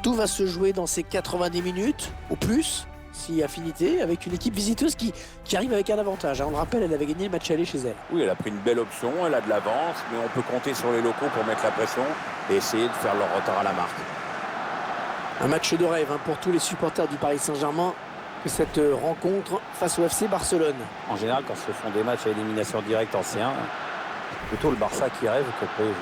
Tout va se jouer dans ces 90 minutes, ou plus, si affinité, avec une équipe visiteuse qui arrive avec un avantage. On le rappelle, elle avait gagné le match aller chez elle. Oui, elle a pris une belle option, elle a de l'avance, mais on peut compter sur les locaux pour mettre la pression et essayer de faire leur retard à la marque. Un match de rêve pour tous les supporters du Paris Saint-Germain, cette rencontre face au FC Barcelone. En général, quand se font des matchs à élimination directe en C1, c'est plutôt le Barça qui rêve que le PSG.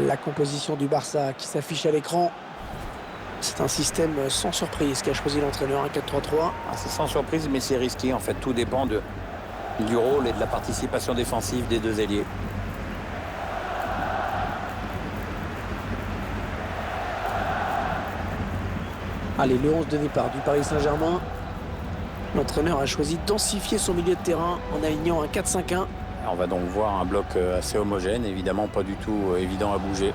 La composition du Barça qui s'affiche à l'écran. C'est un système sans surprise qu'a choisi l'entraîneur, un 4-3-3. C'est sans surprise, mais c'est risqué. En fait, tout dépend du rôle et de la participation défensive des deux ailiers. Allez, le 11 de départ du Paris Saint-Germain. L'entraîneur a choisi de densifier son milieu de terrain en alignant un 4-5-1. On va donc voir un bloc assez homogène, évidemment pas du tout évident à bouger.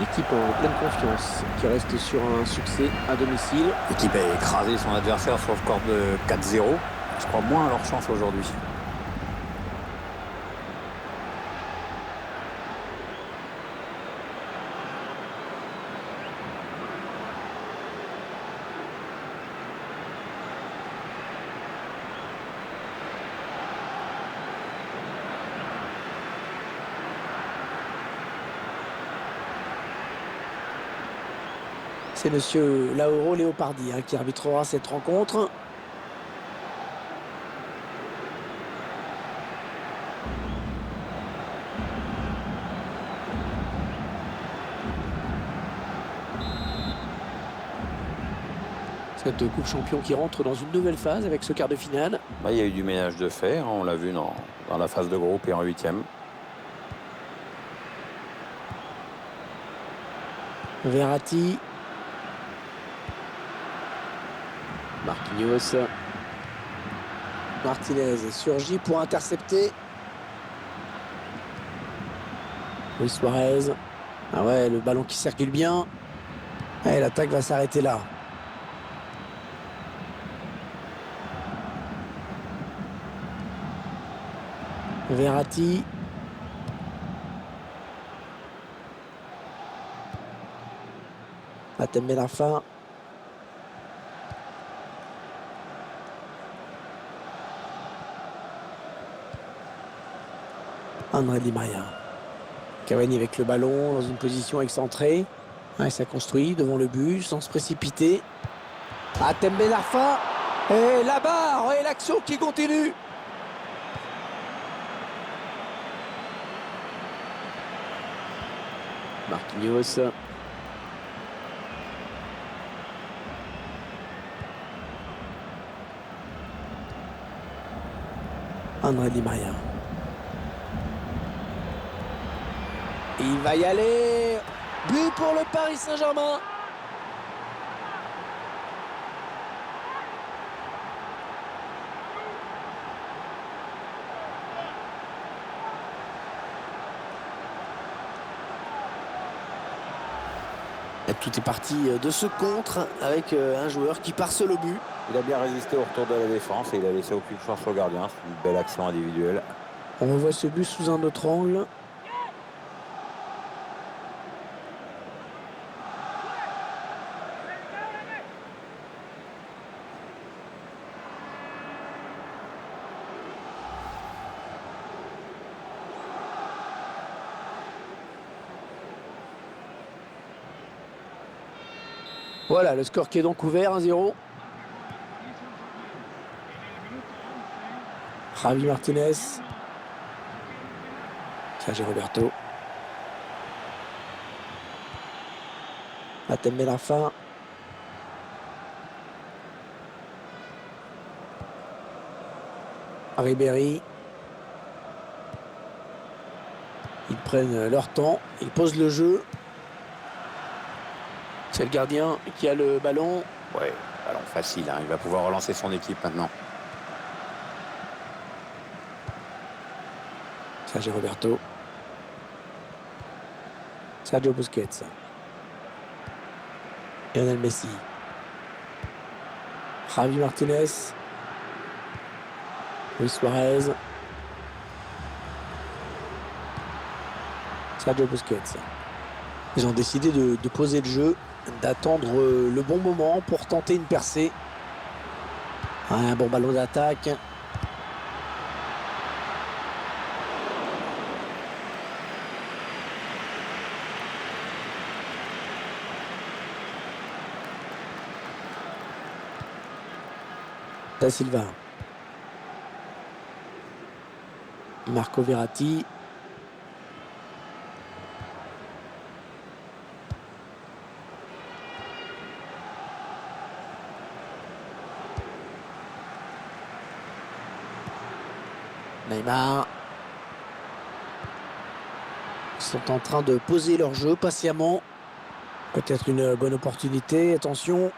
L'équipe en pleine confiance, qui reste sur un succès à domicile. L'équipe a écrasé son adversaire sur le score de 4-0. Je crois moins à leur chance aujourd'hui. C'est monsieur Lauro Leopardi qui arbitrera cette rencontre. Cette Coupe Champion qui rentre dans une nouvelle phase avec ce quart de finale. Il y a eu du ménage de fait, on l'a vu dans la phase de groupe et en 8e. Verratti. Marquinhos. Martinez surgit pour intercepter. Luis Suarez. Ah ouais, le ballon qui circule bien. Et l'attaque va s'arrêter là. Verratti. Atem Ben Arfa. André Di Maria. Cavani avec le ballon dans une position excentrée. Ouais, ça construit devant le but sans se précipiter. Atem Ben Arfa. Et la barre et l'action qui continue. Marquinhos. André Di Maria. Il va y aller. But pour le Paris Saint-Germain. Et tout est parti de ce contre avec un joueur qui part seul au but. Il a bien résisté au retour de la défense et il a laissé aucune chance au gardien. C'est une belle action individuelle. On revoit ce but sous un autre angle. Voilà, le score qui est donc ouvert, 1-0. Javi Martinez. Sergio Roberto. Atem Ben Arfa. Ribéry. Ils prennent leur temps, ils posent le jeu. C'est le gardien qui a le ballon. Ouais, Ballon facile, hein. Il va pouvoir relancer son équipe maintenant. Sergio Roberto. Sergio Busquets. Lionel Messi. Javi Martinez. Luis Suarez. Sergio Busquets. Ils ont décidé de poser le jeu, d'attendre le bon moment pour tenter une percée. Un bon ballon d'attaque. Da Silva. Marco Verratti. Neymar. Ils sont en train de poser leur jeu patiemment. Peut-être une bonne opportunité. Attention.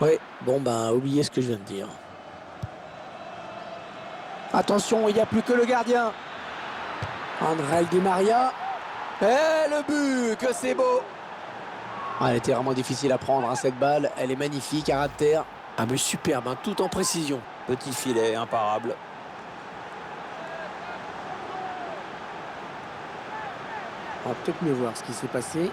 Ouais, bon ben, oubliez ce que je viens de dire. Attention, il n'y a plus que le gardien. André Di Maria. Et le but, que c'est beau. Ah, elle était vraiment difficile à prendre, hein, cette balle. Elle est magnifique, caractère. Un but superbe, hein, tout en précision. Petit filet, imparable. On va peut-être mieux voir ce qui s'est passé.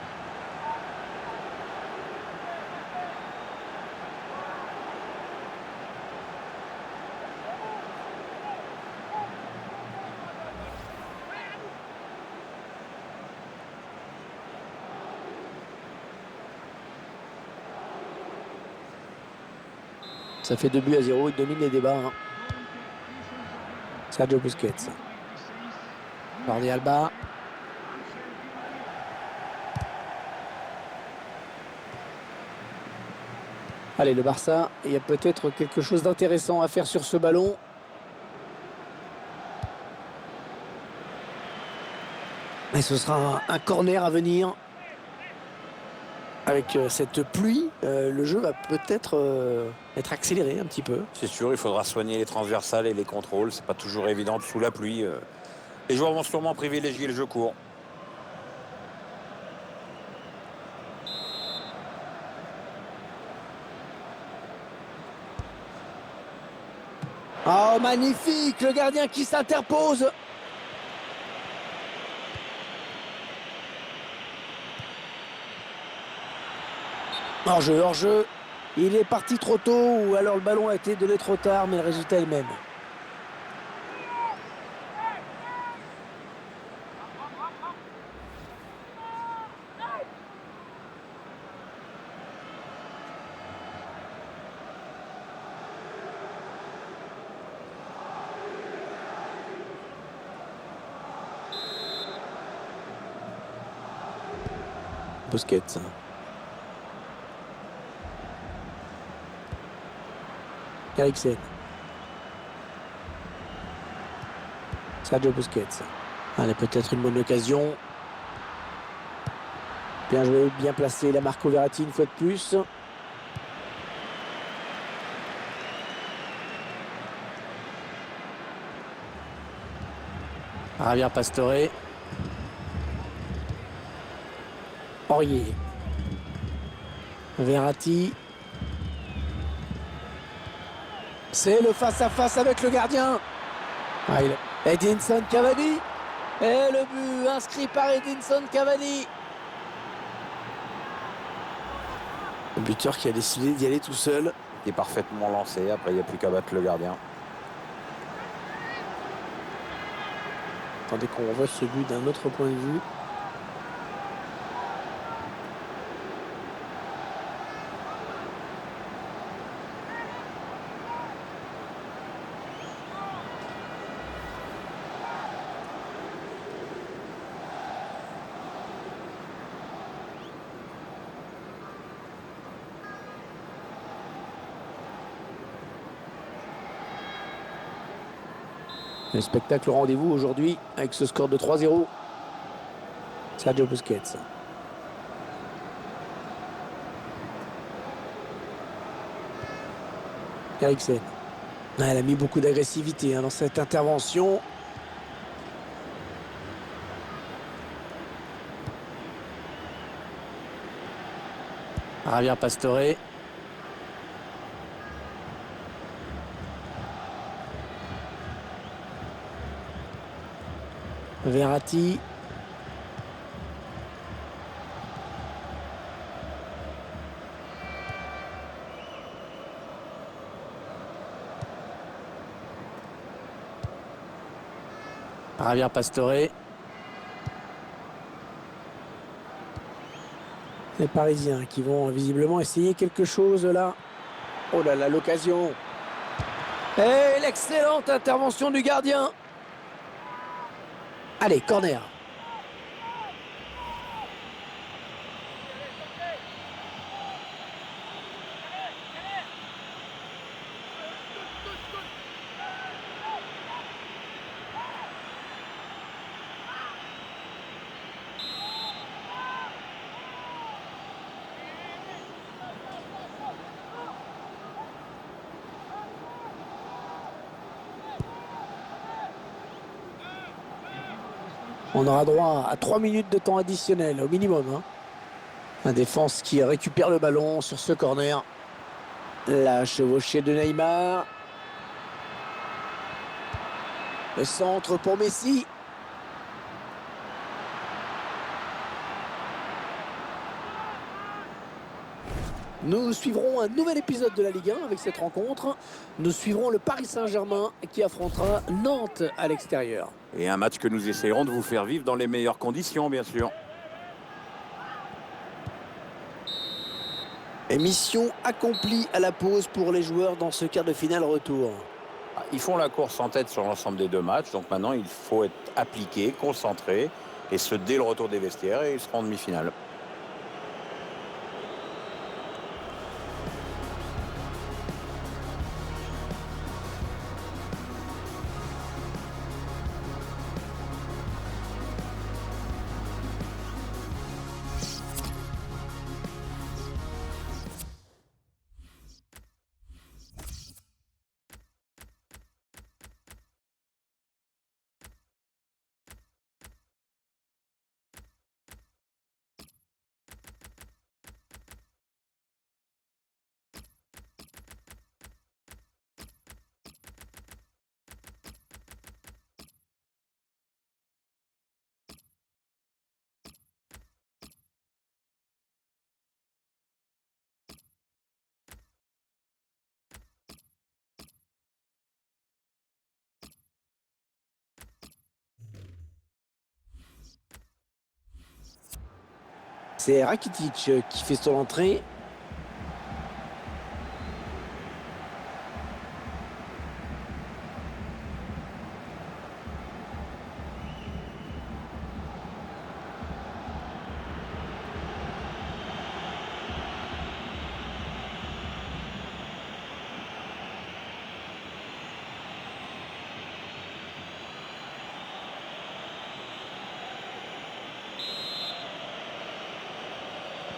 Ça fait 2-0, il domine les débats. Hein. Sergio Busquets. Jordi Alba. Allez, le Barça, il y a peut-être quelque chose d'intéressant à faire sur ce ballon. Et ce sera un corner à venir. Avec cette pluie, le jeu va peut-être être accéléré un petit peu. C'est sûr, il faudra soigner les transversales et les contrôles. C'est pas toujours évident sous la pluie. Les joueurs vont sûrement privilégier le jeu court. Oh, magnifique! Le gardien qui s'interpose. Hors-jeu, hors-jeu. Il est parti trop tôt ou alors le ballon a été donné trop tard, mais le résultat est le même. Busquets. Eriksen. Sergio Busquets. Allez, peut-être une bonne occasion. Bien joué, bien placé la Marco Verratti une fois de plus. Javier Pastore. Aurier. Verratti. C'est le face-à-face avec le gardien. Edinson Cavani. Et le but inscrit par Edinson Cavani. Le buteur qui a décidé d'y aller tout seul. Il est parfaitement lancé. Après, il n'y a plus qu'à battre le gardien. Attendez qu'on revoie ce but d'un autre point de vue. Le spectacle au rendez-vous aujourd'hui avec ce score de 3-0. Sergio Busquets. Eriksen. Elle a mis beaucoup d'agressivité dans cette intervention. Javier Pastore. Verratti. Javier Pastore. Les Parisiens qui vont visiblement essayer quelque chose là. Oh là là, l'occasion. Et l'excellente intervention du gardien. Allez, corner. On aura droit à 3 minutes de temps additionnel au minimum. La défense qui récupère le ballon sur ce corner. La chevauchée de Neymar. Le centre pour Messi. Nous suivrons un nouvel épisode de la Ligue 1 avec cette rencontre. Nous suivrons le Paris Saint-Germain qui affrontera Nantes à l'extérieur. Et un match que nous essayerons de vous faire vivre dans les meilleures conditions, bien sûr. Et mission accomplie à la pause pour les joueurs dans ce quart de finale retour. Ils font la course en tête sur l'ensemble des deux matchs. Donc maintenant, il faut être appliqué, concentré. Et ce, dès le retour des vestiaires. Et ils seront en demi-finale. C'est Rakitic qui fait son entrée.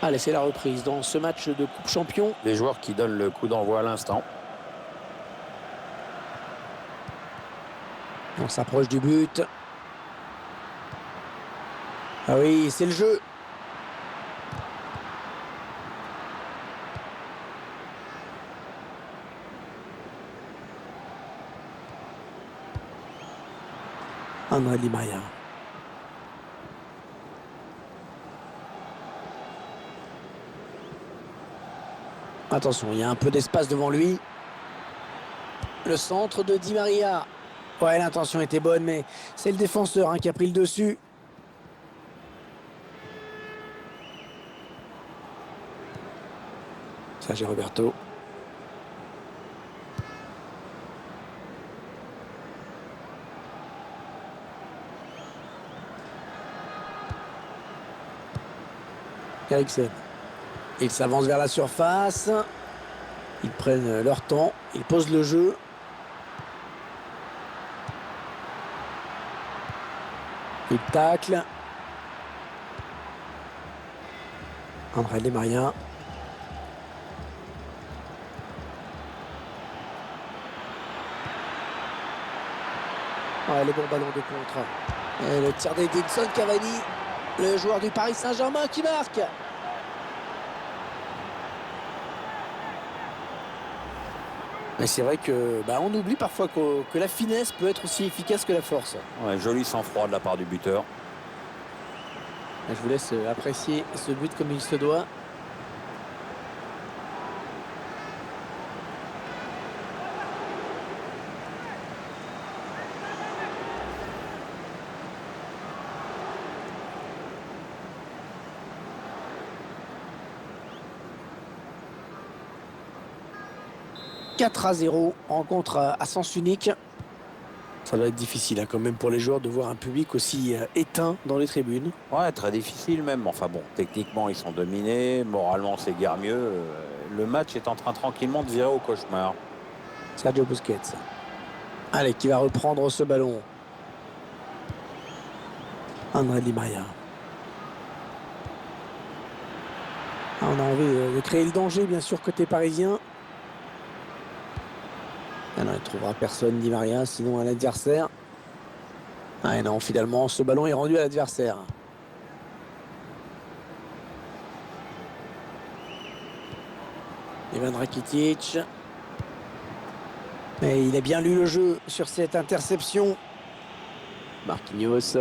Allez, c'est la reprise dans ce match de Coupe Champion. Les joueurs qui donnent le coup d'envoi à l'instant. On s'approche du but. Ah oui, c'est le jeu. André Di Maria. Attention, il y a un peu d'espace devant lui. Le centre de Di Maria. Ouais, l'intention était bonne, mais c'est le défenseur qui a pris le dessus. Sergio Roberto. Eriksen. Ils s'avancent vers la surface. Ils prennent leur temps. Ils posent le jeu. Ils taclent. André Di Maria. Ouais, le bon ballon de contre. Et le tir d'Edinson Cavani, le joueur du Paris Saint-Germain qui marque. Mais c'est vrai que on oublie parfois que la finesse peut être aussi efficace que la force. Ouais, joli sang-froid de la part du buteur. Je vous laisse apprécier ce but comme il se doit. « 4-0, rencontre à sens unique. Ça va être difficile quand même pour les joueurs de voir un public aussi éteint dans les tribunes. Ouais, très difficile même. Enfin bon, techniquement, ils sont dominés. Moralement, c'est guère mieux. Le match est en train tranquillement de virer au cauchemar. Sergio Busquets. Allez, qui va reprendre ce ballon. André Di Maria. On a envie de créer le danger, bien sûr, côté parisien. Ah non, il ne trouvera personne, Di Maria, sinon un adversaire. Ah non, finalement, ce ballon est rendu à l'adversaire. Ivan Rakitic. Et il a bien lu le jeu sur cette interception. Marquinhos,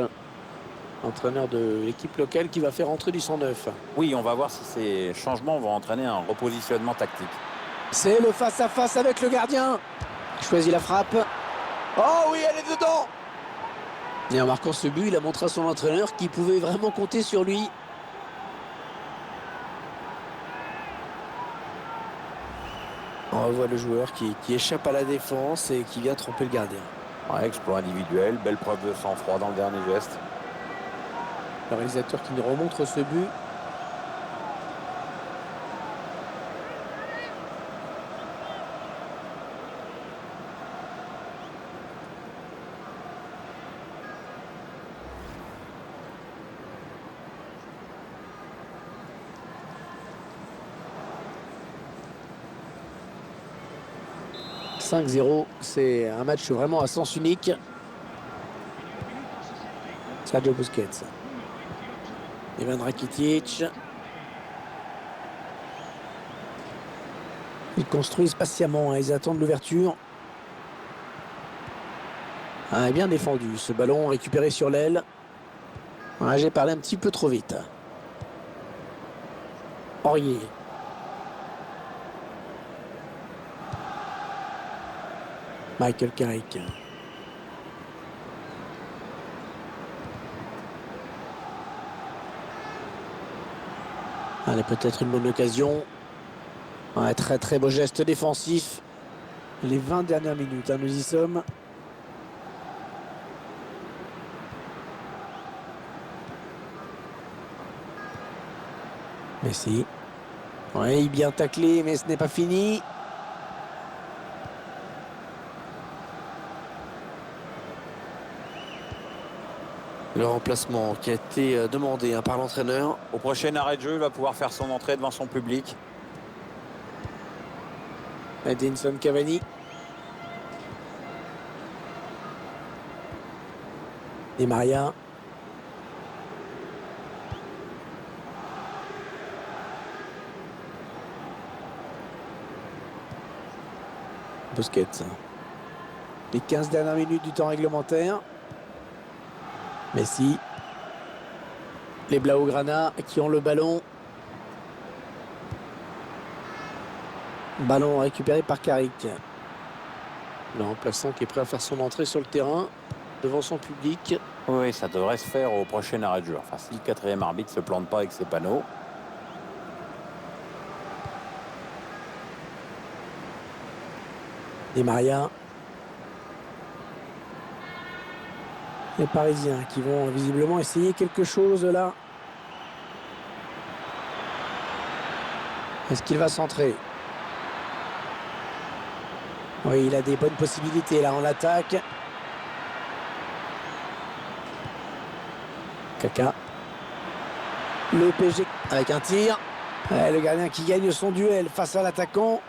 entraîneur de l'équipe locale qui va faire entrer du 109. Oui, on va voir si ces changements vont entraîner un repositionnement tactique. C'est le face-à-face avec le gardien. Il choisit la frappe. Oh oui, elle est dedans. Et en marquant ce but, il a montré à son entraîneur qu'il pouvait vraiment compter sur lui. On revoit le joueur qui échappe à la défense et qui vient tromper le gardien. Ouais, exploit individuel, belle preuve de sang-froid dans le dernier geste. Le réalisateur qui nous remontre ce but. « 5-0, c'est un match vraiment à sens unique. Sergio Busquets. Ivan Rakitic. Ils construisent patiemment, ils attendent l'ouverture. Ah, bien défendu, ce ballon récupéré sur l'aile. Ah, j'ai parlé un petit peu trop vite. Aurier. Michael Carrick. Allez, peut-être une bonne occasion. Un très très beau geste défensif. Les 20 dernières minutes, nous y sommes. Messi. Oui, bien taclé, mais ce n'est pas fini. Le remplacement qui a été demandé par l'entraîneur. Au prochain arrêt de jeu, il va pouvoir faire son entrée devant son public. Edinson Cavani. Di Maria. Busquets. Les 15 dernières minutes du temps réglementaire. Messi. Les Blaugrana qui ont le ballon. Ballon récupéré par Carrick. Le remplaçant qui est prêt à faire son entrée sur le terrain devant son public. Oui, ça devrait se faire au prochain arrêt de jeu. Enfin, si le quatrième arbitre ne se plante pas avec ses panneaux. Di Maria. Les Parisiens qui vont visiblement essayer quelque chose là. Est-ce qu'il va centrer? Oui, il a des bonnes possibilités là en l'attaque. Kaka. Le PSG avec un tir. Ouais, le gardien qui gagne son duel face à l'attaquant.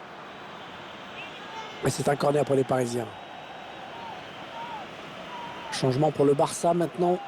Mais c'est un corner pour les Parisiens. Changement pour le Barça maintenant.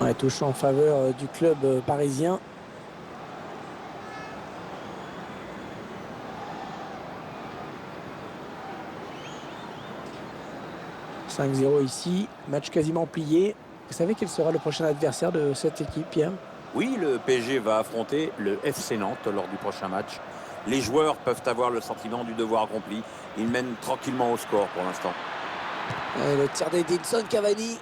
Ouais, touche en faveur du club parisien. « 5-0 ici, match quasiment plié. Vous savez quel sera le prochain adversaire de cette équipe, Pierre? Oui, le PSG va affronter le FC Nantes lors du prochain match. Les joueurs peuvent avoir le sentiment du devoir accompli. Ils mènent tranquillement au score pour l'instant. Et le tir d'Edinson Cavani.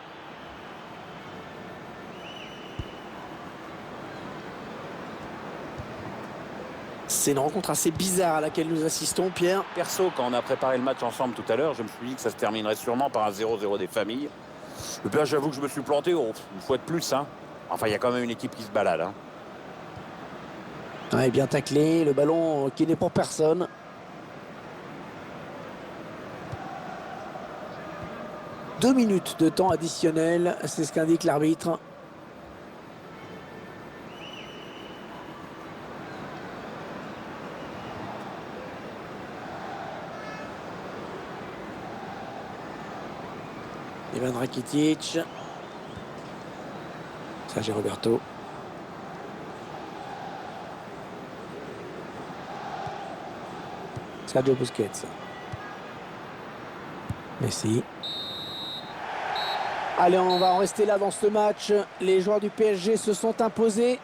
C'est une rencontre assez bizarre à laquelle nous assistons, Pierre. Perso, quand on a préparé le match ensemble tout à l'heure, je me suis dit que ça se terminerait sûrement par un 0-0 des familles. Et puis là, j'avoue que je me suis planté, une fois de plus. Hein. Enfin, il y a quand même une équipe qui se balade. Hein. Ouais, bien taclé, le ballon qui n'est pour personne. Deux minutes de temps additionnel, c'est ce qu'indique l'arbitre. Ivan Rakitic. Sergio Roberto. Sergio Busquets. Messi. Allez, on va en rester là dans ce match. Les joueurs du PSG se sont imposés.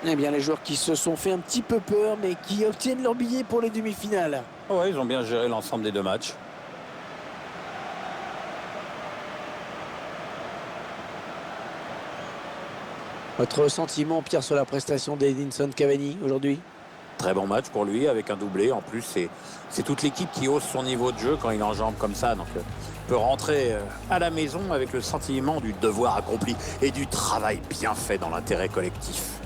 Eh bien, les joueurs qui se sont fait un petit peu peur, mais qui obtiennent leur billet pour les demi-finales. Ouais, ils ont bien géré l'ensemble des deux matchs. Votre sentiment, Pierre, sur la prestation d'Edinson Cavani aujourd'hui? Très bon match pour lui, avec un doublé. En plus, c'est toute l'équipe qui hausse son niveau de jeu quand il enjambe comme ça. Donc, il peut rentrer à la maison avec le sentiment du devoir accompli et du travail bien fait dans l'intérêt collectif.